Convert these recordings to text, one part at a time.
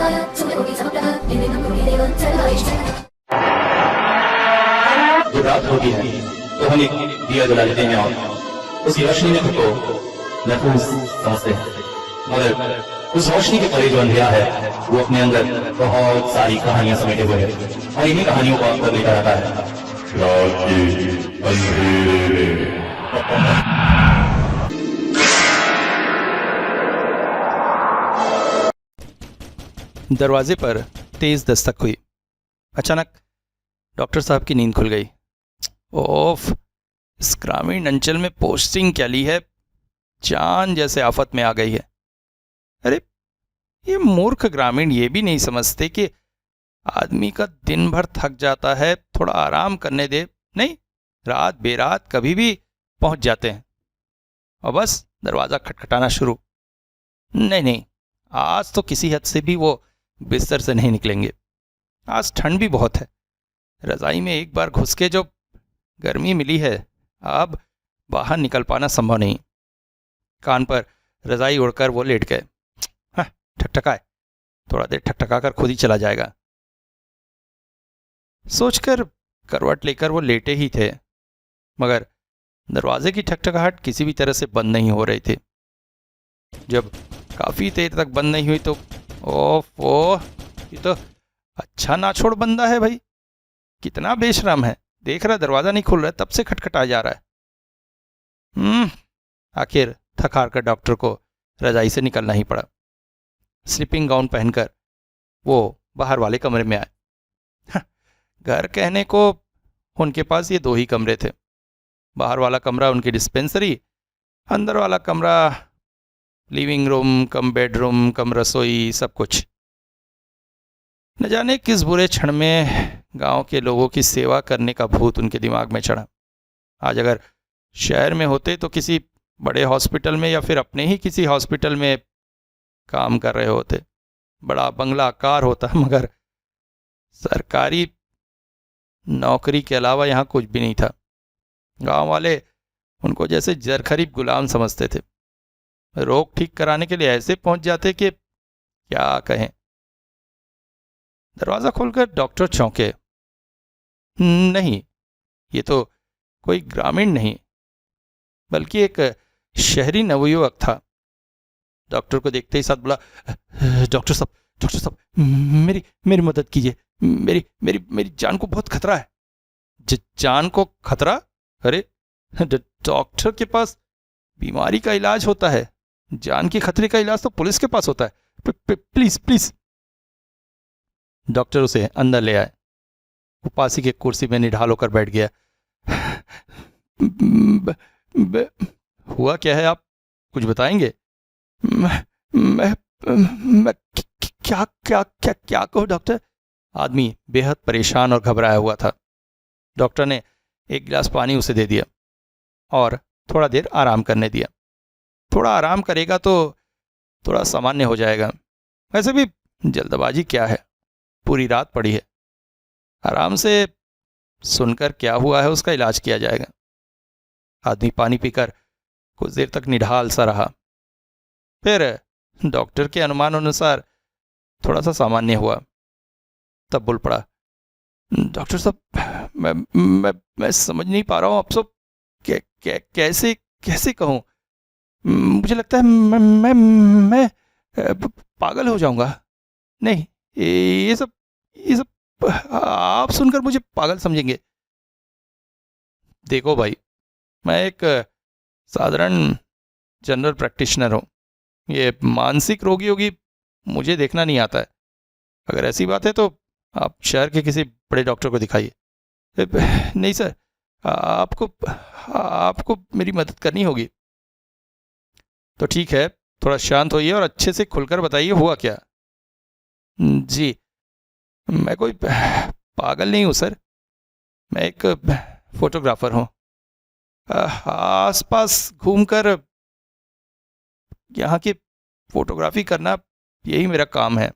जब रात होती है तो हम एक दिया जला लेते हैं और उस रोशनी में खुद को महफूज समझते हैं, मगर उस रोशनी के परे जो अंधेरा है वो अपने अंदर बहुत सारी कहानियां समेटे हुए है और इन्हीं कहानियों को आपको लेकर आता है रात के अंधेरे में। दरवाजे पर तेज दस्तक हुई। अचानक डॉक्टर साहब की नींद खुल गई। ओफ, इस ग्रामीण अंचल में पोस्टिंग क्या ली है, जान जैसे आफत में आ गई है। अरे ये मूर्ख ग्रामीण ये भी नहीं समझते कि आदमी का दिन भर थक जाता है, थोड़ा आराम करने दे। नहीं, रात बेरात कभी भी पहुंच जाते हैं और बस दरवाज़ा खटखटाना शुरू। नहीं नहीं, आज तो किसी हद से भी वो बिस्तर से नहीं निकलेंगे। आज ठंड भी बहुत है, रज़ाई में एक बार घुस के जो गर्मी मिली है, अब बाहर निकल पाना संभव नहीं। कान पर रज़ाई उड़कर वो लेट गए। हाँ, ठकठकाए, थोड़ा देर ठकठका कर खुद ही चला जाएगा सोचकर करवट लेकर वो लेटे ही थे, मगर दरवाजे की ठकठकाहट किसी भी तरह से बंद नहीं हो रही थी। जब काफ़ी देर तक बंद नहीं हुई तो ओह, ये तो अच्छा ना छोड़ बंदा है भाई, कितना बेशरम है। देख रहा दरवाज़ा नहीं खुल रहा है, तब से खटखटा जा रहा है। आखिर थक हार कर डॉक्टर को रजाई से निकलना ही पड़ा। स्लीपिंग गाउन पहनकर वो बाहर वाले कमरे में आए। घर कहने को उनके पास ये 2 ही कमरे थे। बाहर वाला कमरा उनकी डिस्पेंसरी, अंदर वाला कमरा लिविंग रूम कम बेडरूम कम रसोई, सब कुछ। न जाने किस बुरे क्षण में गांव के लोगों की सेवा करने का भूत उनके दिमाग में चढ़ा। आज अगर शहर में होते तो किसी बड़े हॉस्पिटल में या फिर अपने ही किसी हॉस्पिटल में काम कर रहे होते, बड़ा बंगला कार होता, मगर सरकारी नौकरी के अलावा यहाँ कुछ भी नहीं था। गांव वाले उनको जैसे जरखरीब गुलाम समझते थे। रोग ठीक कराने के लिए ऐसे पहुंच जाते कि क्या कहें। दरवाज़ा खोलकर डॉक्टर चौंके। नहीं, ये तो कोई ग्रामीण नहीं बल्कि एक शहरी नवयुवक था। डॉक्टर को देखते ही साथ बोला, डॉक्टर साहब मेरी मदद कीजिए, मेरी जान को बहुत खतरा है। जान को खतरा? अरे डॉक्टर के पास बीमारी का इलाज होता है, जान के खतरे का इलाज तो पुलिस के पास होता है। प्लीज। डॉक्टर उसे अंदर ले आए। वो पास ही की कुर्सी में निढाल होकर बैठ गया। हुआ क्या है, आप कुछ बताएंगे? मैं क्या कहूँ डॉक्टर? आदमी बेहद परेशान और घबराया हुआ था। डॉक्टर ने एक गिलास पानी उसे दे दिया और थोड़ा देर आराम करने दिया। थोड़ा आराम करेगा तो थोड़ा सामान्य हो जाएगा। वैसे भी जल्दबाजी क्या है, पूरी रात पड़ी है, आराम से सुनकर क्या हुआ है उसका इलाज किया जाएगा। आदमी पानी पीकर कुछ देर तक निढाल सा रहा, फिर डॉक्टर के अनुमान अनुसार थोड़ा सा सामान्य हुआ। तब बोल पड़ा, डॉक्टर साहब मैं समझ नहीं पा रहा हूँ, आप सब कैसे कहूँ, मुझे लगता है मैं पागल हो जाऊंगा। नहीं, ये सब आप सुनकर मुझे पागल समझेंगे। देखो भाई, मैं एक साधारण जनरल प्रैक्टिशनर हूँ, ये मानसिक रोगियों की मुझे देखना नहीं आता है। अगर ऐसी बात है तो आप शहर के किसी बड़े डॉक्टर को दिखाइए। नहीं सर, आपको मेरी मदद करनी होगी। तो ठीक है, थोड़ा शांत होइए और अच्छे से खुलकर बताइए हुआ क्या। जी, मैं कोई पागल नहीं हूँ सर, मैं एक फोटोग्राफर हूँ। आसपास घूमकर यहाँ की फोटोग्राफी करना यही मेरा काम है।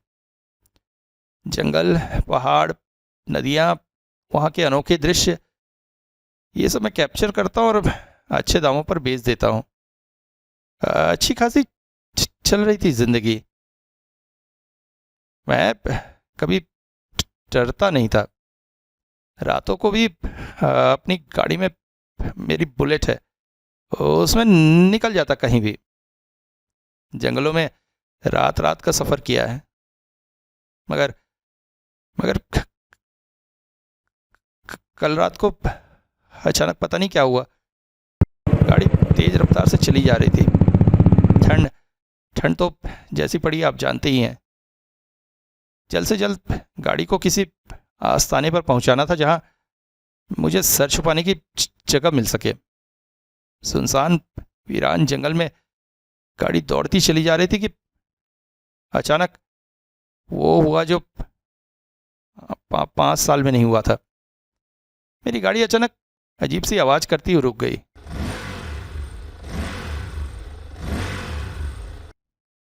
जंगल, पहाड़, नदियाँ, वहाँ के अनोखे दृश्य, ये सब मैं कैप्चर करता हूँ और अच्छे दामों पर बेच देता हूँ। अच्छी खासी चल रही थी जिंदगी। मैं कभी डरता नहीं था। रातों को भी अपनी गाड़ी में, मेरी बुलेट है, उसमें निकल जाता कहीं भी। जंगलों में रात रात का सफ़र किया है, मगर मगर कल रात को अचानक पता नहीं क्या हुआ, गाड़ी तेज रफ्तार से चली जा रही थी। ठंड ठंड तो जैसी पड़ी आप जानते ही हैं। जल्द से जल्द गाड़ी को किसी आस्थाने पर पहुंचाना था जहां मुझे सर छुपाने की जगह मिल सके। सुनसान वीरान जंगल में गाड़ी दौड़ती चली जा रही थी कि अचानक वो हुआ जो 5 साल में नहीं हुआ था। मेरी गाड़ी अचानक अजीब सी आवाज करती हुई रुक गई।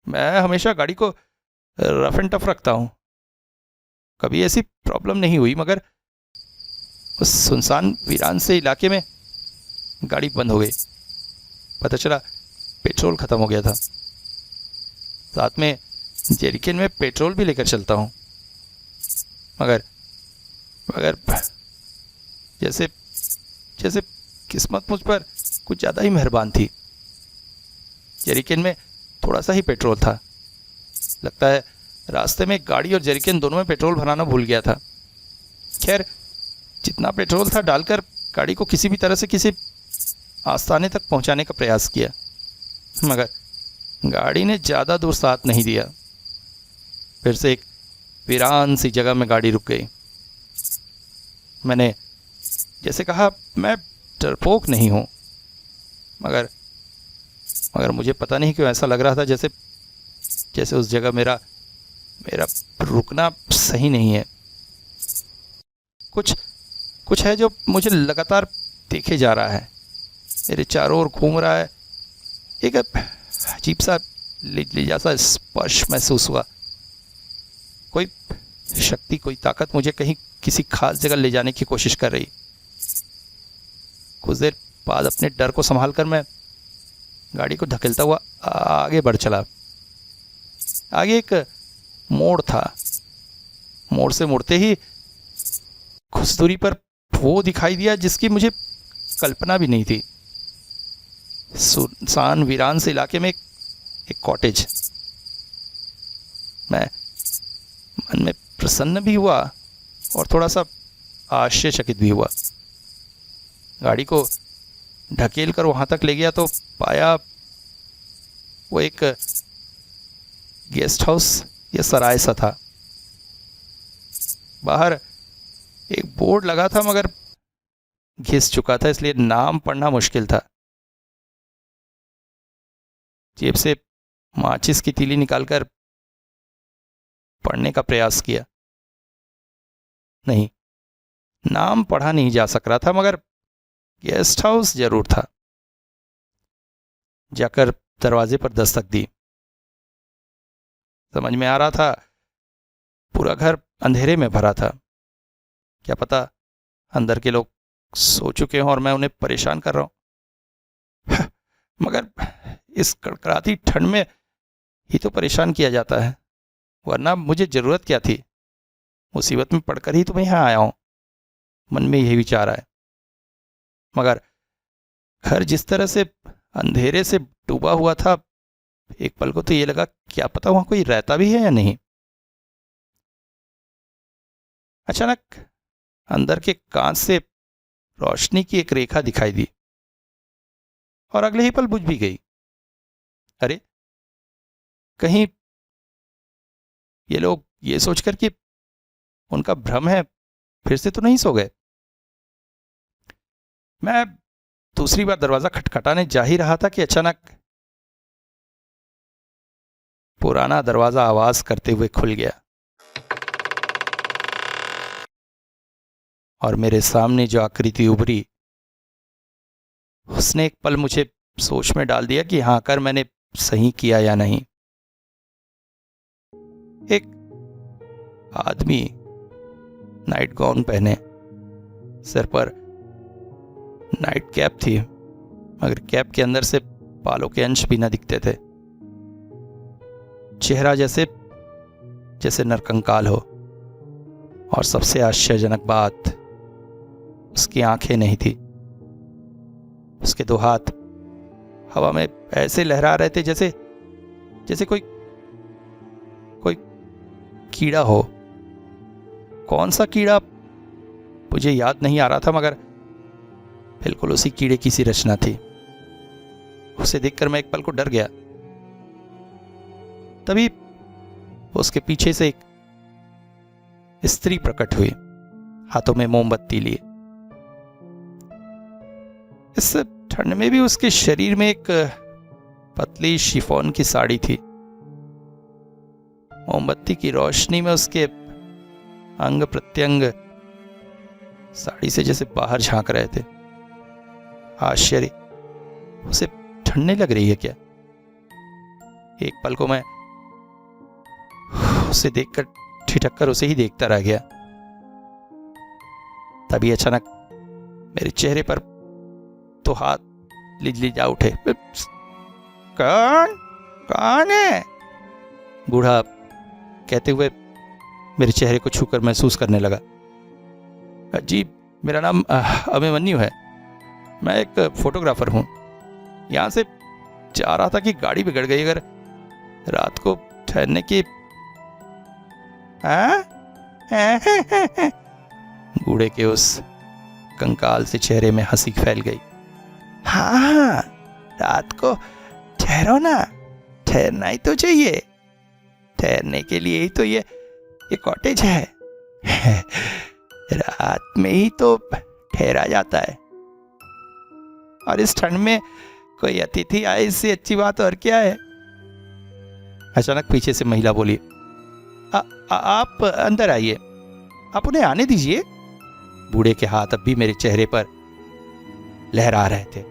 मैं हमेशा गाड़ी को रफ एंड टफ रखता हूं, कभी ऐसी प्रॉब्लम नहीं हुई, मगर उस सुनसान वीरान से इलाके में गाड़ी बंद हो गई। पता चला पेट्रोल खत्म हो गया था। साथ में जेरिकन में पेट्रोल भी लेकर चलता हूं, मगर मगर जैसे जैसे किस्मत मुझ पर कुछ ज़्यादा ही मेहरबान थी। जेरिकन में थोड़ा सा ही पेट्रोल था। लगता है रास्ते में गाड़ी और जेरिकन दोनों में पेट्रोल भराना भूल गया था। खैर, जितना पेट्रोल था डालकर गाड़ी को किसी भी तरह से किसी आस्थाने तक पहुंचाने का प्रयास किया, मगर गाड़ी ने ज़्यादा दूर साथ नहीं दिया। फिर से एक वीरान सी जगह में गाड़ी रुक गई। मैंने जैसे कहा, मैं डरपोक नहीं हूँ, मगर मगर मुझे पता नहीं क्यों ऐसा लग रहा था जैसे जैसे उस जगह मेरा रुकना सही नहीं है। कुछ कुछ है जो मुझे लगातार देखे जा रहा है, मेरे चारों ओर घूम रहा है। एक अजीब सा लिजासा स्पर्श महसूस हुआ। कोई शक्ति, कोई ताकत मुझे कहीं किसी खास जगह ले जाने की कोशिश कर रही। कुछ देर बाद अपने डर को संभाल कर मैं गाड़ी को धकेलता हुआ आगे बढ़ चला। आगे एक मोड़ था। मोड़ से मुड़ते ही कुछ दूरी पर वो दिखाई दिया जिसकी मुझे कल्पना भी नहीं थी। सुनसान वीरान से इलाके में एक कॉटेज। मैं मन में प्रसन्न भी हुआ और थोड़ा सा आश्चर्यचकित भी हुआ। गाड़ी को ढकेल कर वहां तक ले गया तो पाया वो एक गेस्ट हाउस या सराय सा था। बाहर एक बोर्ड लगा था, मगर घिस चुका था, इसलिए नाम पढ़ना मुश्किल था। जेब से माचिस की तीली निकालकर पढ़ने का प्रयास किया। नहीं, नाम पढ़ा नहीं जा सक रहा था, मगर गेस्ट हाउस जरूर था। जाकर दरवाजे पर दस्तक दी। समझ में आ रहा था पूरा घर अंधेरे में भरा था। क्या पता अंदर के लोग सो चुके हों और मैं उन्हें परेशान कर रहा हूं। मगर इस कड़कड़ाती ठंड में ही तो परेशान किया जाता है, वरना मुझे जरूरत क्या थी। मुसीबत में पड़कर ही तो मैं यहाँ आया हूं। मन में यही विचार आया। मगर घर जिस तरह से अंधेरे से डूबा हुआ था, एक पल को तो ये लगा क्या पता वहां कोई रहता भी है या नहीं। अचानक अंदर के कांच से रोशनी की एक रेखा दिखाई दी और अगले ही पल बुझ भी गई। अरे, कहीं ये लोग ये सोचकर कि उनका भ्रम है फिर से तो नहीं सो गए। मैं दूसरी बार दरवाजा खटखटाने जा ही रहा था कि अचानक पुराना दरवाजा आवाज करते हुए खुल गया और मेरे सामने जो आकृति उभरी उसने एक पल मुझे सोच में डाल दिया कि यहाँ आकर मैंने सही किया या नहीं। एक आदमी नाइट गाउन पहने, सिर पर नाइट कैप थी, मगर कैप के अंदर से बालों के अंश भी न दिखते थे। चेहरा जैसे जैसे नरकंकाल हो। और सबसे आश्चर्यजनक बात, उसकी आंखें नहीं थी। उसके दो हाथ हवा में ऐसे लहरा रहे थे जैसे जैसे कोई कीड़ा हो। कौन सा कीड़ा मुझे याद नहीं आ रहा था, मगर बिल्कुल उसी कीड़े की सी रचना थी। उसे देखकर मैं एक पल को डर गया। तभी उसके पीछे से एक स्त्री प्रकट हुई, हाथों में मोमबत्ती लिए। इस ठंड में भी उसके शरीर में एक पतली शिफॉन की साड़ी थी। मोमबत्ती की रोशनी में उसके अंग प्रत्यंग साड़ी से जैसे बाहर झांक रहे थे। आश्चर्य, उसे ठंड नहीं लग रही है क्या? एक पल को मैं उसे देखकर ठिठक कर उसे ही देखता रह गया। तभी अचानक मेरे चेहरे पर तो हाथ लिजलिजा उठे। कौन है? बूढ़ा कहते हुए मेरे चेहरे को छूकर महसूस करने लगा। जी, मेरा नाम अभिमन्यु है। मैं एक फोटोग्राफर हूँ। यहाँ से जा रहा था कि गाड़ी बिगड़ गई। अगर रात को ठहरने की बूढ़े के उस कंकाल से चेहरे में हंसी फैल गई। हाँ, रात को ठहरो ना, ठहरना ही तो चाहिए। ठहरने के लिए ही तो ये कॉटेज है। रात में ही तो ठहरा जाता है, और इस ठंड में कोई अतिथि आए, इससे अच्छी बात और क्या है? अचानक पीछे से महिला बोली, आप अंदर आइए, आप उन्हें आने दीजिए। बूढ़े के हाथ अब भी मेरे चेहरे पर लहरा रहे थे।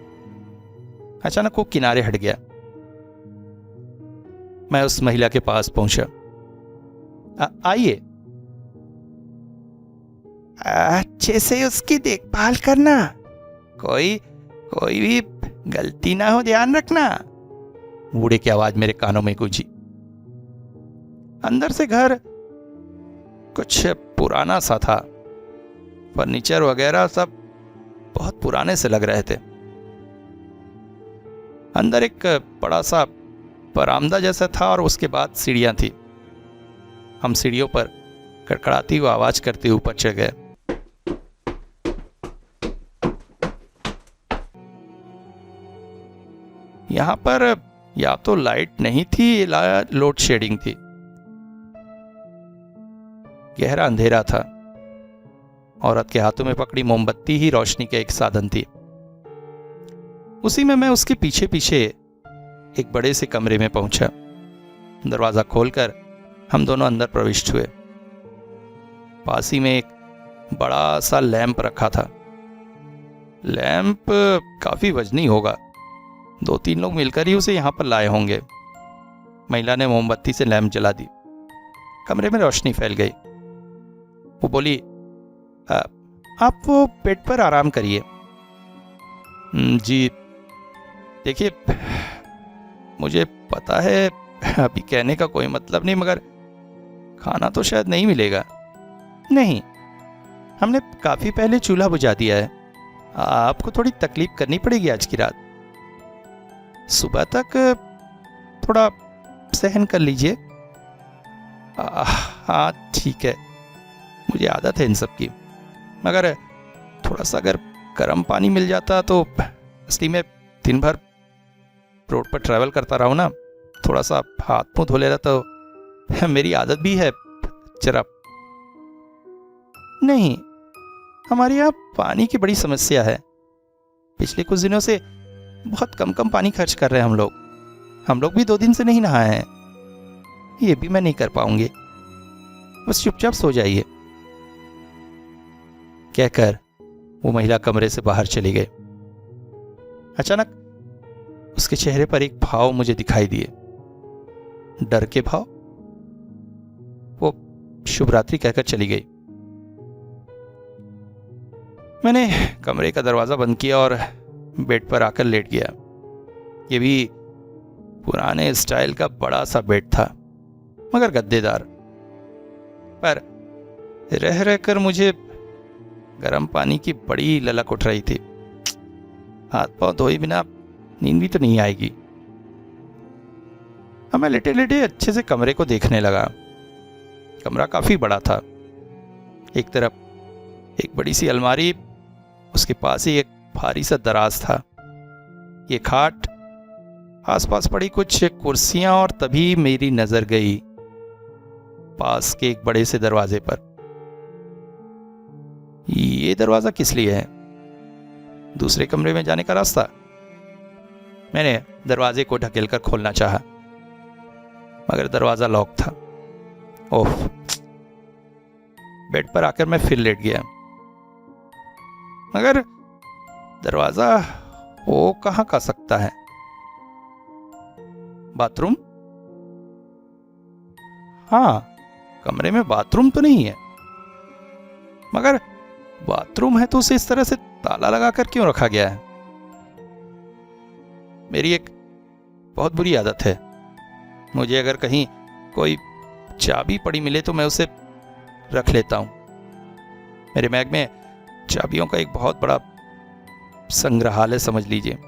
अचानक वो किनारे हट गया। मैं उस महिला के पास पहुंचा। आइए। अच्छे से उसकी देखभाल करना, कोई भी गलती ना हो, ध्यान रखना। बूढ़े की आवाज मेरे कानों में गूंजी। अंदर से घर कुछ पुराना सा था। फर्नीचर वगैरह सब बहुत पुराने से लग रहे थे। अंदर एक बड़ा सा बरामदा जैसा था, और उसके बाद सीढ़ियां थी। हम सीढ़ियों पर कड़कड़ाती हुई आवाज करते ऊपर चढ़ गए। यहां पर या तो लाइट नहीं थी या लोड शेडिंग थी। गहरा अंधेरा था। औरत के हाथों में पकड़ी मोमबत्ती ही रोशनी का एक साधन थी। उसी में मैं उसके पीछे पीछे एक बड़े से कमरे में पहुंचा। दरवाजा खोलकर हम दोनों अंदर प्रविष्ट हुए। पास ही में एक बड़ा सा लैंप रखा था। लैंप काफी वजनी होगा, 2-3 लोग मिलकर ही उसे यहां पर लाए होंगे। महिला ने मोमबत्ती से लैंप जला दी। कमरे में रोशनी फैल गई। वो बोली, आप वो बेड पर आराम करिए। जी, देखिए, मुझे पता है अभी कहने का कोई मतलब नहीं, मगर खाना तो शायद नहीं मिलेगा। नहीं, हमने काफी पहले चूल्हा बुझा दिया है। आपको थोड़ी तकलीफ करनी पड़ेगी आज की रात। सुबह तक थोड़ा सहन कर लीजिए। हाँ ठीक है, मुझे आदत है इन सब की, मगर थोड़ा सा अगर गर्म पानी मिल जाता तो। असली में दिन भर रोड पर ट्रैवल करता रहा हूं ना, थोड़ा सा हाथ मुंह धो ले रहा तो मेरी आदत भी है जरा। नहीं, हमारे यहाँ पानी की बड़ी समस्या है। पिछले कुछ दिनों से बहुत कम पानी खर्च कर रहे हैं हम लोग भी 2 दिन से नहीं नहाए हैं। ये भी मैं नहीं कर पाऊंगी, बस चुपचाप सो जाइए। कहकर वो महिला कमरे से बाहर चली गई। अचानक उसके चेहरे पर एक भाव मुझे दिखाई दिए, डर के भाव। वो शुभ रात्रि कहकर चली गई। मैंने कमरे का दरवाजा बंद किया और बेड पर आकर लेट गया। ये भी पुराने स्टाइल का बड़ा सा बेड था, मगर गद्देदार। पर रह रहकर मुझे गर्म पानी की बड़ी ललक उठ रही थी। हाथ पांव धोए बिना नींद भी तो नहीं आएगी। अब मैं लेटे लेटे अच्छे से कमरे को देखने लगा। कमरा काफी बड़ा था। एक तरफ एक बड़ी सी अलमारी, उसके पास ही एक भारी सा दराज था, ये खाट, आसपास पड़ी कुछ कुर्सियां, और तभी मेरी नजर गई पास के एक बड़े से दरवाजे पर। ये दरवाजा किस लिए है? दूसरे कमरे में जाने का रास्ता? मैंने दरवाजे को ढकेलकर खोलना चाहा, मगर दरवाजा लॉक था। ओह! बेड पर आकर मैं फिर लेट गया, मगर दरवाजा वो कहां का सकता है? बाथरूम? हाँ, कमरे में बाथरूम तो नहीं है, मगर बाथरूम है तो उसे इस तरह से ताला लगाकर क्यों रखा गया है? मेरी एक बहुत बुरी आदत है, मुझे अगर कहीं कोई चाबी पड़ी मिले तो मैं उसे रख लेता हूं। मेरे बैग में चाबियों का एक बहुत बड़ा संग्रहालय समझ लीजिए।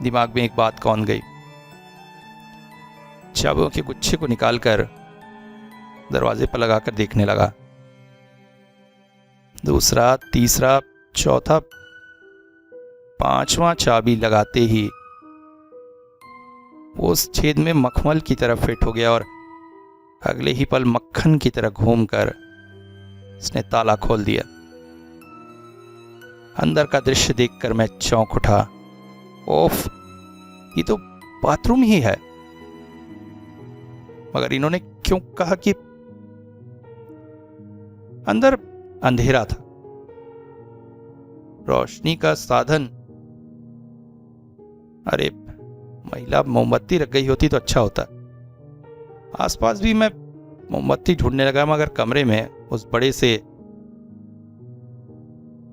दिमाग में एक बात कौन गई। चाबियों के गुच्छे को निकालकर दरवाजे पर लगाकर देखने लगा। दूसरा, तीसरा, चौथा, पांचवा चाबी लगाते ही वो उस छेद में मखमल की तरह फिट हो गया और अगले ही पल मक्खन की तरह घूमकर उसने ताला खोल दिया। अंदर का दृश्य देखकर मैं चौंक उठा। ओफ, ये तो बाथरूम ही है, मगर इन्होंने क्यों कहा कि अंदर अंधेरा था, रोशनी का साधन? अरे, महिला मोमबत्ती रख गई होती तो अच्छा होता। आसपास भी मैं मोमबत्ती ढूंढने लगा, मगर कमरे में उस बड़े से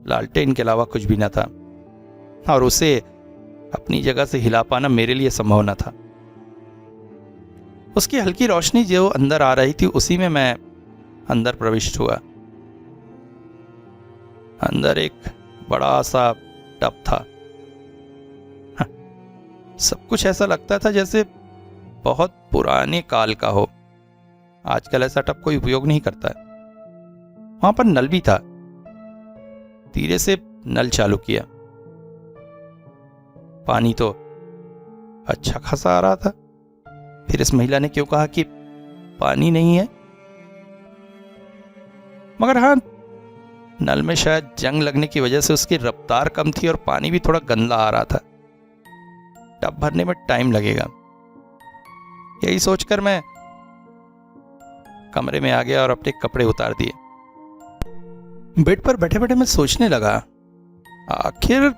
लालटेन के अलावा कुछ भी न था, और उसे अपनी जगह से हिला पाना मेरे लिए संभव न था। उसकी हल्की रोशनी जो अंदर आ रही थी, उसी में मैं अंदर प्रविष्ट हुआ। अंदर एक बड़ा सा टब था। सब कुछ ऐसा लगता था जैसे बहुत पुराने काल का हो। आजकल ऐसा टब कोई उपयोग नहीं करता है। वहां पर नल भी था। धीरे से नल चालू किया। पानी तो अच्छा खासा आ रहा था। फिर इस महिला ने क्यों कहा कि पानी नहीं है? मगर हाँ, नल में शायद जंग लगने की वजह से उसकी रफ्तार कम थी और पानी भी थोड़ा गंदा आ रहा था। टब भरने में टाइम लगेगा, यही सोचकर मैं कमरे में आ गया और अपने कपड़े उतार दिए। बेड पर बैठे बैठे मैं सोचने लगा, आखिर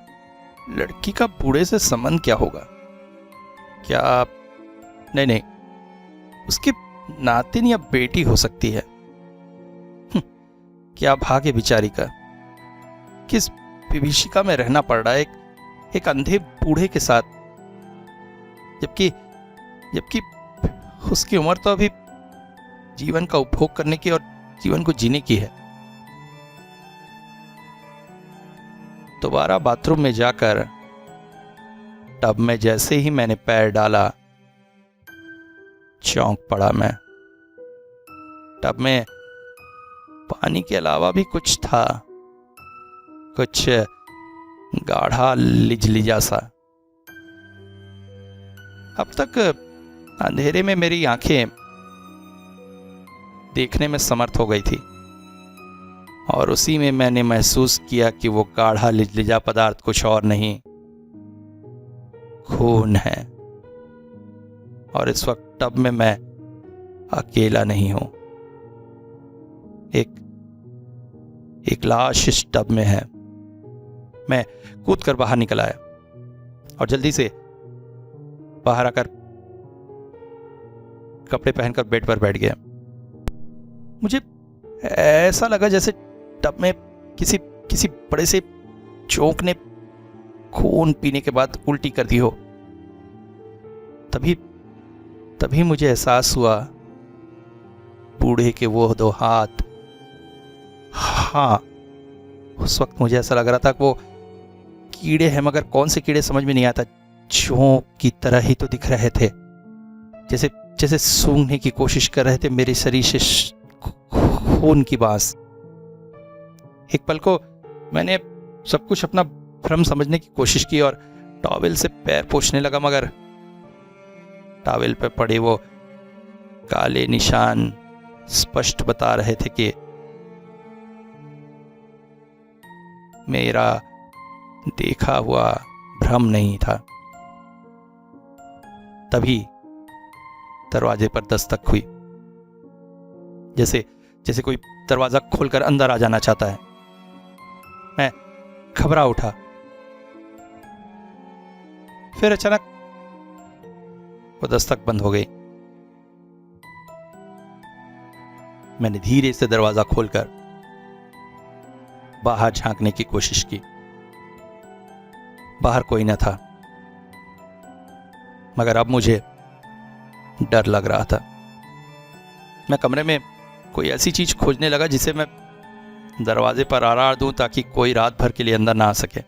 लड़की का बूढ़े से संबंध क्या होगा? क्या नहीं, उसकी नातिन या बेटी हो सकती है। क्या भाग्य बेचारी का, किस विभीषिका में रहना पड़ रहा है एक अंधे बूढ़े के साथ, जबकि उसकी उम्र तो अभी जीवन का उपभोग करने की और जीवन को जीने की है। दोबारा बाथरूम में जाकर टब में जैसे ही मैंने पैर डाला, चौंक पड़ा मैं। टब में पानी के अलावा भी कुछ था, कुछ गाढ़ा लिजलिजा सा। अब तक अंधेरे में मेरी आंखें देखने में समर्थ हो गई थी, और उसी में मैंने महसूस किया कि वो गाढ़ा लिजलिजा पदार्थ कुछ और नहीं, खून है। और इस वक्त टब में मैं अकेला नहीं हूं। एक लाश इस टब में है। मैं कूदकर बाहर निकल आया और जल्दी से बाहर आकर कपड़े पहनकर बेड पर बैठ गया। मुझे ऐसा लगा जैसे टब में किसी बड़े से चोक ने खून पीने के बाद उल्टी कर दी हो। तभी मुझे एहसास हुआ बूढ़े के वो 2 हाथ। हाँ, उस वक्त मुझे ऐसा लग रहा था कि वो कीड़े हैं, मगर कौन से कीड़े समझ में नहीं आता। जोंक की तरह ही तो दिख रहे थे, जैसे जैसे सूंघने की कोशिश कर रहे थे मेरे शरीर से खून की बांस। एक पल को मैंने सब कुछ अपना भ्रम समझने की कोशिश की और टॉवेल से पैर पोंछने लगा, मगर टॉवेल पे पड़े वो काले निशान स्पष्ट बता रहे थे कि मेरा देखा हुआ भ्रम नहीं था। तभी दरवाजे पर दस्तक हुई, जैसे कोई दरवाजा खोलकर अंदर आ जाना चाहता है। मैं घबरा उठा। फिर अचानक वो दस्तक बंद हो गई। मैंने धीरे से दरवाजा खोलकर बाहर झांकने की कोशिश की। बाहर कोई न था, मगर अब मुझे डर लग रहा था। मैं कमरे में कोई ऐसी चीज खोजने लगा जिसे मैं दरवाजे पर आरार दूं ताकि कोई रात भर के लिए अंदर ना आ सके।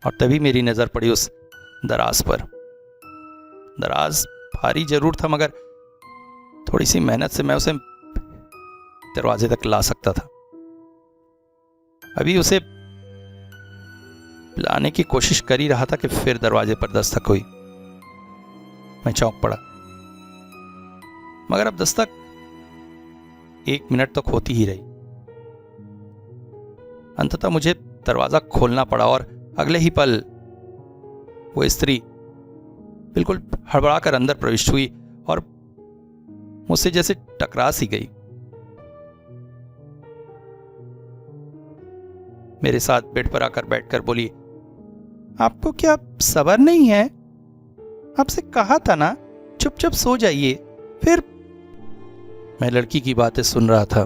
और तभी मेरी नजर पड़ी उस दराज पर। दराज भारी जरूर था, मगर थोड़ी सी मेहनत से मैं उसे दरवाजे तक ला सकता था। अभी उसे लाने की कोशिश कर ही रहा था कि फिर दरवाजे पर दस्तक हुई। मैं चौंक पड़ा, मगर अब दस्तक 1 मिनट तक होती ही रही। अंततः मुझे दरवाजा खोलना पड़ा और अगले ही पल वो स्त्री बिल्कुल हड़बड़ाकर अंदर प्रविष्ट हुई और मुझसे जैसे टकरा सी गई। मेरे साथ बेड पर आकर बैठकर बोली, आपको क्या सब्र नहीं है? आपसे कहा था ना चुपचाप सो जाइए। फिर मैं लड़की की बातें सुन रहा था,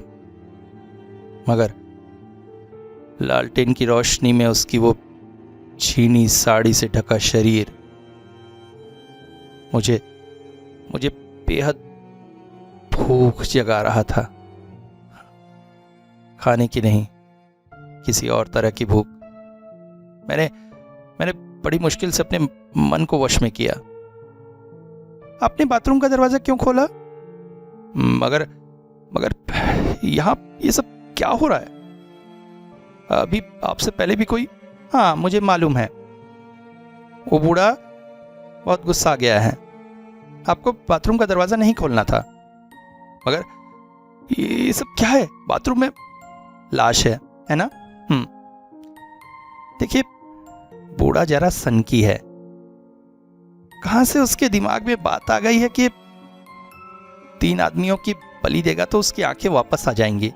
मगर लालटेन की रोशनी में उसकी वो छीनी साड़ी से ढका शरीर मुझे बेहद भूख जगा रहा था। खाने की नहीं, किसी और तरह की भूख। मैंने बड़ी मुश्किल से अपने मन को वश में किया। आपने बाथरूम का दरवाजा क्यों खोला? मगर यहां ये सब क्या हो रहा है? अभी आपसे पहले भी कोई... हाँ, मुझे मालूम है, वो बूढ़ा बहुत गुस्सा गया है। आपको बाथरूम का दरवाजा नहीं खोलना था। मगर ये सब क्या है? बाथरूम में लाश है ना? देखिए, बूढ़ा जरा सनकी है। कहां से उसके दिमाग में बात आ गई है कि 3 आदमियों की बलि देगा तो उसकी आंखें वापस आ जाएंगी।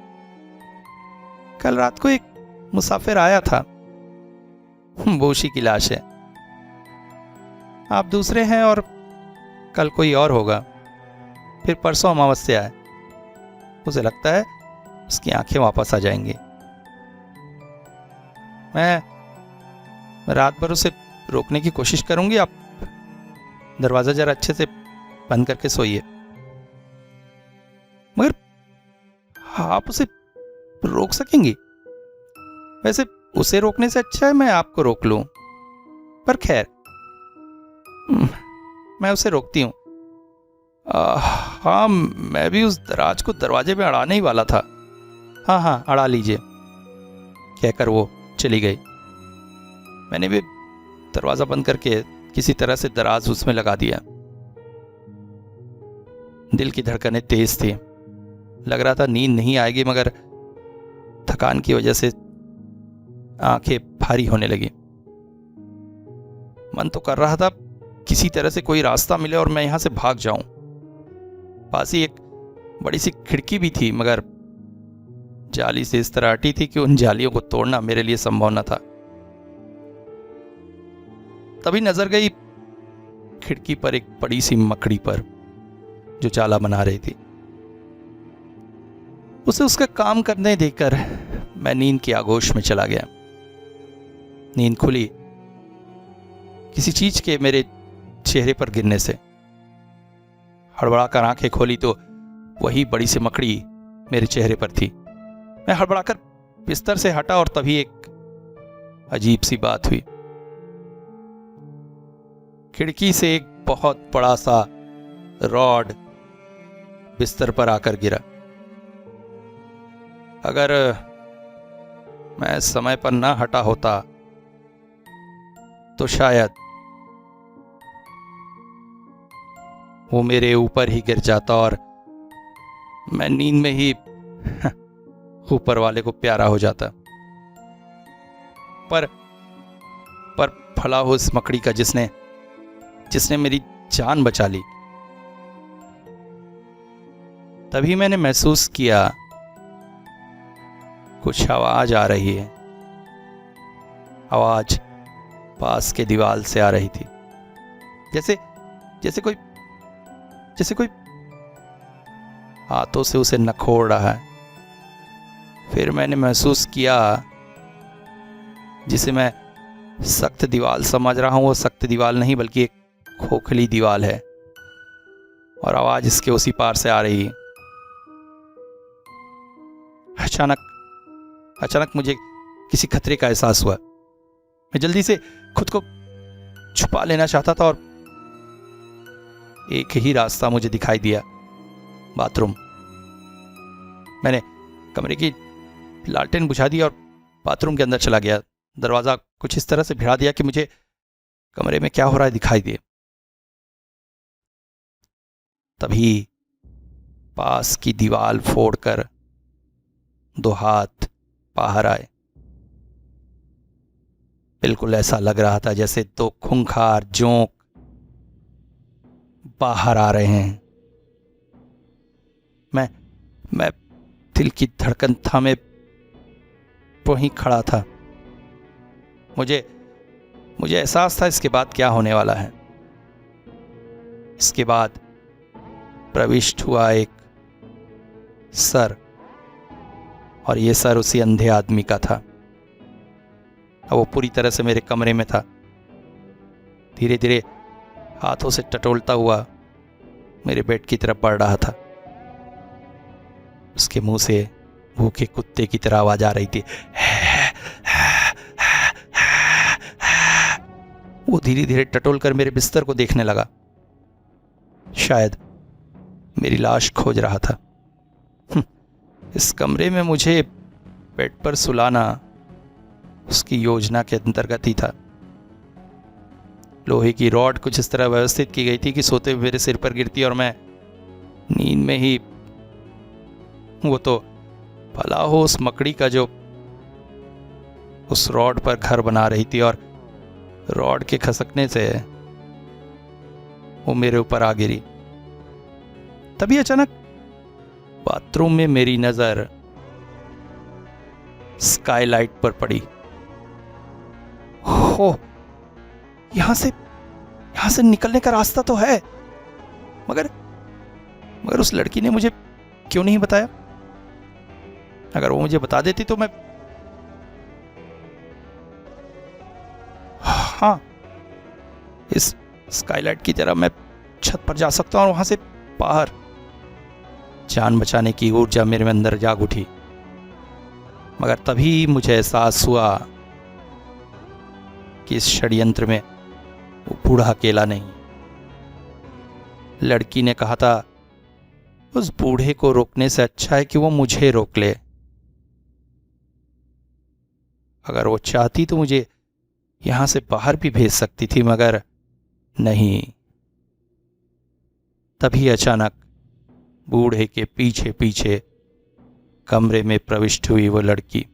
कल रात को एक मुसाफिर आया था, वो उसी की लाश है। आप दूसरे हैं और कल कोई और होगा, फिर परसों अमावस्या है। उसे लगता है उसकी आंखें वापस आ जाएंगी। मैं रात भर उसे रोकने की कोशिश करूंगी। आप दरवाजा जरा अच्छे से बंद करके सोइए। मगर आप उसे रोक सकेंगी? वैसे उसे रोकने से अच्छा है मैं आपको रोक लूं, पर खैर मैं उसे रोकती हूं। हाँ, मैं भी उस दराज को दरवाजे में अड़ाने ही वाला था। हाँ, अड़ा लीजिए, कहकर वो चली गई। मैंने भी दरवाजा बंद करके किसी तरह से दराज उसमें लगा दिया। दिल की धड़कनें तेज थी। लग रहा था नींद नहीं आएगी, मगर थकान की वजह से आंखें भारी होने लगी। मन तो कर रहा था किसी तरह से कोई रास्ता मिले और मैं यहां से भाग जाऊं। पास ही एक बड़ी सी खिड़की भी थी, मगर जाली से इस तरह अटी थी कि उन जालियों को तोड़ना मेरे लिए संभव न था। तभी नजर गई खिड़की पर एक बड़ी सी मकड़ी पर, जो जाला बना रही थी। उसे उसका काम करने देकर मैं नींद की आगोश में चला गया। नींद खुली किसी चीज के मेरे चेहरे पर गिरने से। हड़बड़ाकर आंखें खोली तो वही बड़ी सी मकड़ी मेरे चेहरे पर थी। मैं हड़बड़ाकर बिस्तर से हटा और तभी एक अजीब सी बात हुई। खिड़की से एक बहुत बड़ा सा रॉड बिस्तर पर आकर गिरा। अगर मैं समय पर ना हटा होता तो शायद वो मेरे ऊपर ही गिर जाता और मैं नींद में ही ऊपर वाले को प्यारा हो जाता। पर भला हो उस मकड़ी का जिसने मेरी जान बचा ली। तभी मैंने महसूस किया कुछ आवाज आ रही है। आवाज पास के दीवार से आ रही थी, जैसे कोई हाथों से उसे नखोड़ रहा है। फिर मैंने महसूस किया जिसे मैं सख्त दीवार समझ रहा हूं, वो सख्त दीवार नहीं बल्कि एक खोखली दीवार है और आवाज इसके उसी पार से आ रही है। अचानक मुझे किसी खतरे का एहसास हुआ। मैं जल्दी से खुद को छुपा लेना चाहता था और एक ही रास्ता मुझे दिखाई दिया, बाथरूम। मैंने कमरे की लालटेन बुझा दी और बाथरूम के अंदर चला गया। दरवाजा कुछ इस तरह से भिड़ा दिया कि मुझे कमरे में क्या हो रहा है दिखाई दे। तभी पास की दीवार फोड़कर 2 हाथ बाहर आए। बिल्कुल ऐसा लग रहा था जैसे 2 खूंखार जोंक बाहर आ रहे हैं। मैं दिल की धड़कन थामे वहीं खड़ा था। मुझे एहसास था इसके बाद क्या होने वाला है। इसके बाद प्रविष्ट हुआ एक सर, और ये सर उसी अंधे आदमी का था। वो पूरी तरह से मेरे कमरे में था। धीरे धीरे हाथों से टटोलता हुआ मेरे बेड की तरफ बढ़ रहा था। उसके मुंह से भूखे कुत्ते की तरह आवाज आ रही थी। वो धीरे धीरे टटोल कर मेरे बिस्तर को देखने लगा। शायद मेरी लाश खोज रहा था। इस कमरे में मुझे बेड पर सुलाना उसकी योजना के अंतर्गत ही था। लोहे की रॉड कुछ इस तरह व्यवस्थित की गई थी कि सोते हुए मेरे सिर पर गिरती और मैं नींद में ही, वो तो भला हो उस मकड़ी का जो उस रॉड पर घर बना रही थी, और रॉड के खसकने से वो मेरे ऊपर आ गिरी। तभी अचानक बाथरूम में मेरी नजर स्काईलाइट पर पड़ी। हो, यहां से निकलने का रास्ता तो है, मगर उस लड़की ने मुझे क्यों नहीं बताया? अगर वो मुझे बता देती तो मैं, हाँ, इस स्काईलाइट की तरह मैं छत पर जा सकता हूं और वहां से बाहर। जान बचाने की ऊर्जा मेरे अंदर जाग उठी। मगर तभी मुझे एहसास हुआ कि इस षड्यंत्र में वो बूढ़ा अकेला नहीं। लड़की ने कहा था उस बूढ़े को रोकने से अच्छा है कि वो मुझे रोक ले। अगर वो चाहती तो मुझे यहां से बाहर भी भेज सकती थी, मगर नहीं। तभी अचानक बूढ़े के पीछे पीछे कमरे में प्रविष्ट हुई वो लड़की।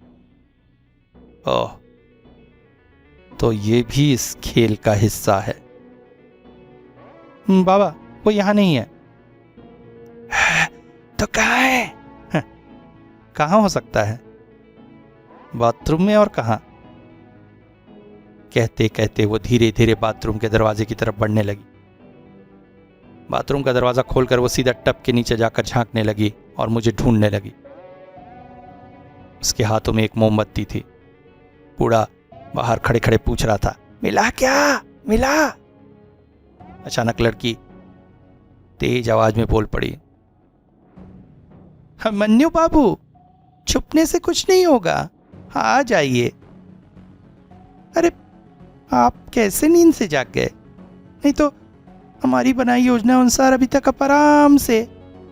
ओह, तो ये भी इस खेल का हिस्सा है। बाबा, वो यहां नहीं है। तो कहां है? कहां हो सकता है? बाथरूम में, और कहां? कहते कहते वो धीरे धीरे बाथरूम के दरवाजे की तरफ बढ़ने लगी। बाथरूम का दरवाजा खोलकर वो सीधा टब के नीचे जाकर झांकने लगी और मुझे ढूंढने लगी। उसके हाथों में एक मोमबत्ती थी। बूढ़ा बाहर खड़े खड़े पूछ रहा था, मिला क्या? मिला? अचानक लड़की तेज आवाज में बोल पड़ी, मन्नू बाबू, छुपने से कुछ नहीं होगा, आ जाइए। अरे आप कैसे नींद से जाग गए? नहीं तो हमारी बनाई योजना अनुसार अभी तक आप आराम से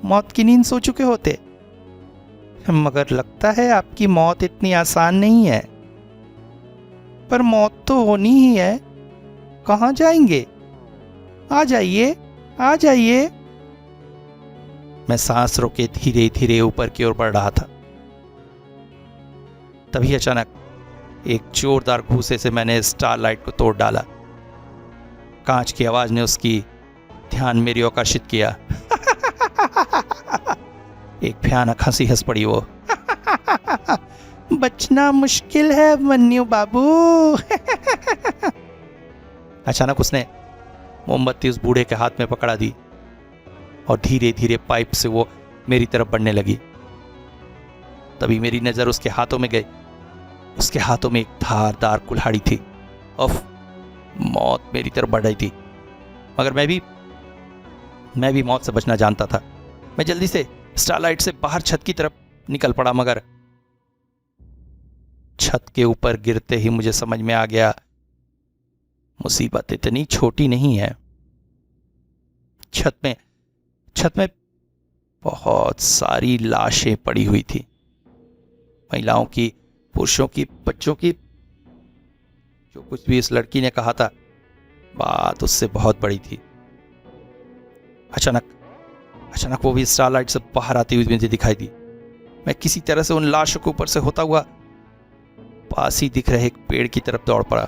मौत की नींद सो चुके होते। मगर लगता है आपकी मौत इतनी आसान नहीं है। पर मौत तो होनी ही है, कहाँ जाएंगे? आ जाइए, आ जाइए। मैं सांस रोके धीरे धीरे ऊपर की ओर बढ़ रहा था। तभी अचानक एक जोरदार घूंसे से मैंने स्टारलाइट को तोड़ डाला। कांच की आवाज ने उसकी ध्यान मेरी ओर आकर्षित किया। एक भयानक हंसी हंस पड़ी वो। बचना मुश्किल है मन्नू बाबू। अचानक उसने मोमबत्ती उस बूढ़े के हाथ में पकड़ा दी और धीरे धीरे पाइप से वो मेरी तरफ बढ़ने लगी। तभी मेरी नजर उसके हाथों में गई। उसके हाथों में एक धारदार कुल्हाड़ी थी। उफ, मौत मेरी तरफ बढ़ रही थी, मगर मैं भी मौत से बचना जानता था। मैं जल्दी से स्टारलाइट से बाहर छत की तरफ निकल पड़ा, मगर छत के ऊपर गिरते ही मुझे समझ में आ गया, मुसीबत इतनी छोटी नहीं है। छत में बहुत सारी लाशें पड़ी हुई थी, महिलाओं की, पुरुषों की, बच्चों की। जो कुछ भी इस लड़की ने कहा था, बात उससे बहुत बड़ी थी। अचानक वो भी स्टारलाइट से बाहर आती हुई मुझे दिखाई दी। मैं किसी तरह से उन लाशों के ऊपर से होता हुआ पास ही दिख रहे एक पेड़ की तरफ दौड़ पड़ा।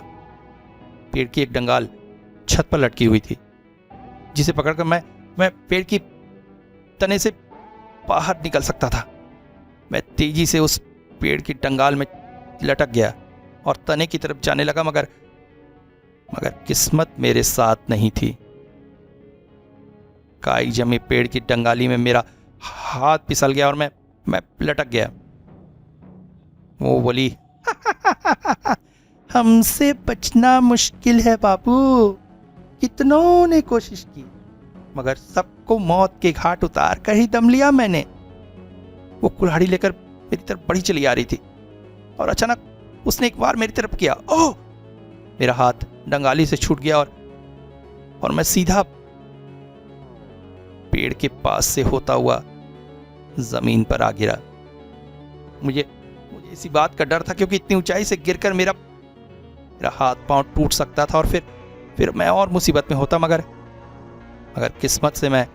पेड़ की एक डंगाल छत पर लटकी हुई थी, जिसे पकड़कर मैं पेड़ की तने से बाहर निकल सकता था। मैं तेजी से उस पेड़ की डंगाल में लटक गया और तने की तरफ जाने लगा, मगर किस्मत मेरे साथ नहीं थी। काई जमी पेड़ की डंगाली में मेरा हाथ फिसल गया और मैं लटक गया। वो बोली, हमसे बचना मुश्किल है बाबू। कितनों ने कोशिश की, मगर सबको मौत के घाट उतार कर ही दम लिया मैंने। वो कुल्हाड़ी लेकर मेरी तरफ बढ़ी चली आ रही थी और अचानक उसने एक बार मेरी तरफ किया। ओह! मेरा हाथ डंगाली से छूट गया और मैं सीधा पेड़ के पास से होता हुआ जमीन पर आ गिरा। मुझे इसी बात का डर था, क्योंकि इतनी ऊंचाई से गिरकर मेरा हाथ पांव टूट सकता था और फिर मैं और मुसीबत में होता। मगर किस्मत से मैं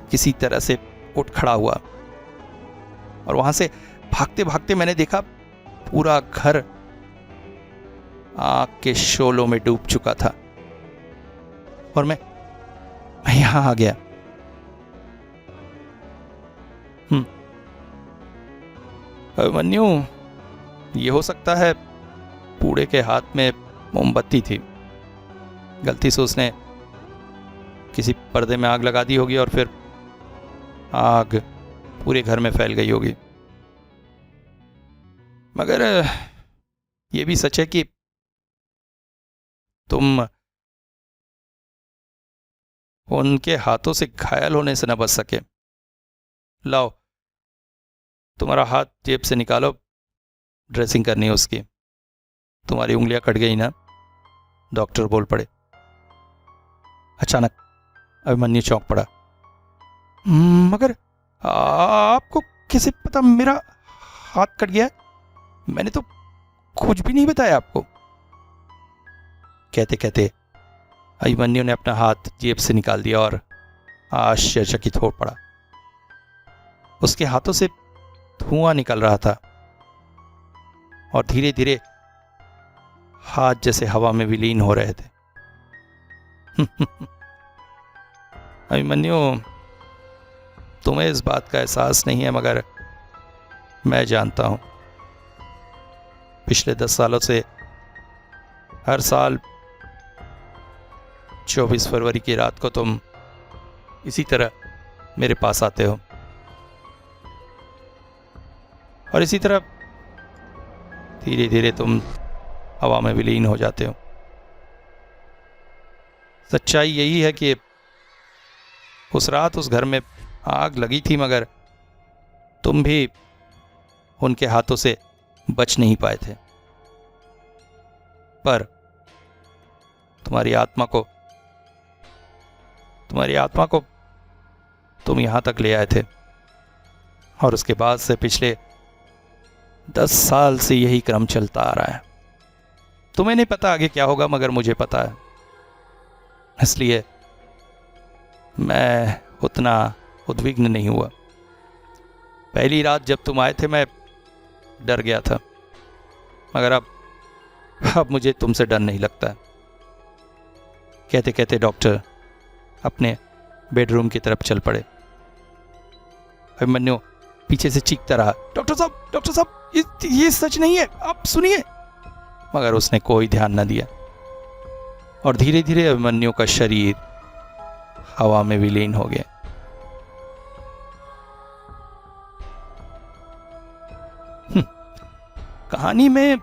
किसी तरह से उठ खड़ा हुआ और वहां से भागते भागते मैंने देखा पूरा घर आग के शोलों में डूब चुका था और मैं यहां आ गया। अभिमन्यु, ये हो सकता है बूढ़े के हाथ में मोमबत्ती थी। गलती से उसने किसी पर्दे में आग लगा दी होगी और फिर आग पूरे घर में फैल गई होगी। मगर यह भी सच है कि तुम उनके हाथों से घायल होने से न बच सके। लाओ, तुम्हारा हाथ जेब से निकालो, ड्रेसिंग करनी है उसकी। तुम्हारी उंगलियां कट गई ना? डॉक्टर बोल पड़े। अचानक अभिमन्यु चौंक पड़ा। मगर आपको कैसे पता मेरा हाथ कट गया? मैंने तो कुछ भी नहीं बताया आपको। कहते कहते अभिमन्यु ने अपना हाथ जेब से निकाल दिया और आश्चर्यचकित हो पड़ा। उसके हाथों से धुआं निकल रहा था और धीरे धीरे हाथ जैसे हवा में विलीन हो रहे थे। अभिमन्यु, तुम्हें इस बात का एहसास नहीं है, मगर मैं जानता हूं। पिछले 10 सालों से हर साल 24 फरवरी की रात को तुम इसी तरह मेरे पास आते हो और इसी तरह धीरे धीरे तुम हवा में विलीन हो जाते हो। सच्चाई यही है कि उस रात उस घर में आग लगी थी, मगर तुम भी उनके हाथों से बच नहीं पाए थे, पर तुम्हारी आत्मा को तुम यहां तक ले आए थे। और उसके बाद से पिछले 10 साल से यही क्रम चलता आ रहा है। तुम्हें नहीं पता आगे क्या होगा, मगर मुझे पता है, इसलिए मैं उतना उद्विग्न नहीं हुआ। पहली रात जब तुम आए थे मैं डर गया था, मगर अब मुझे तुमसे डर नहीं लगता। कहते कहते डॉक्टर अपने बेडरूम की तरफ चल पड़े। अभिमन्यु पीछे से चीखता रहा, डॉक्टर साहब, ये सच नहीं है, आप सुनिए। मगर उसने कोई ध्यान न दिया और धीरे धीरे अभिमन्यु का शरीर हवा में विलीन हो गया। कहानी में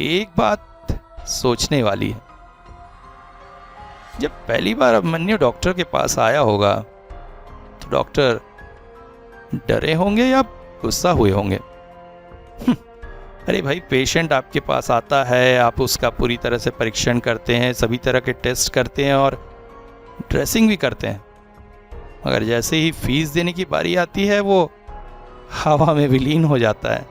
एक बात सोचने वाली है। जब पहली बार अभिमन्यु डॉक्टर के पास आया होगा तो डॉक्टर डरे होंगे या गुस्सा हुए होंगे। अरे भाई, पेशेंट आपके पास आता है, आप उसका पूरी तरह से परीक्षण करते हैं, सभी तरह के टेस्ट करते हैं और ड्रेसिंग भी करते हैं, मगर जैसे ही फीस देने की बारी आती है वो हवा में विलीन हो जाता है।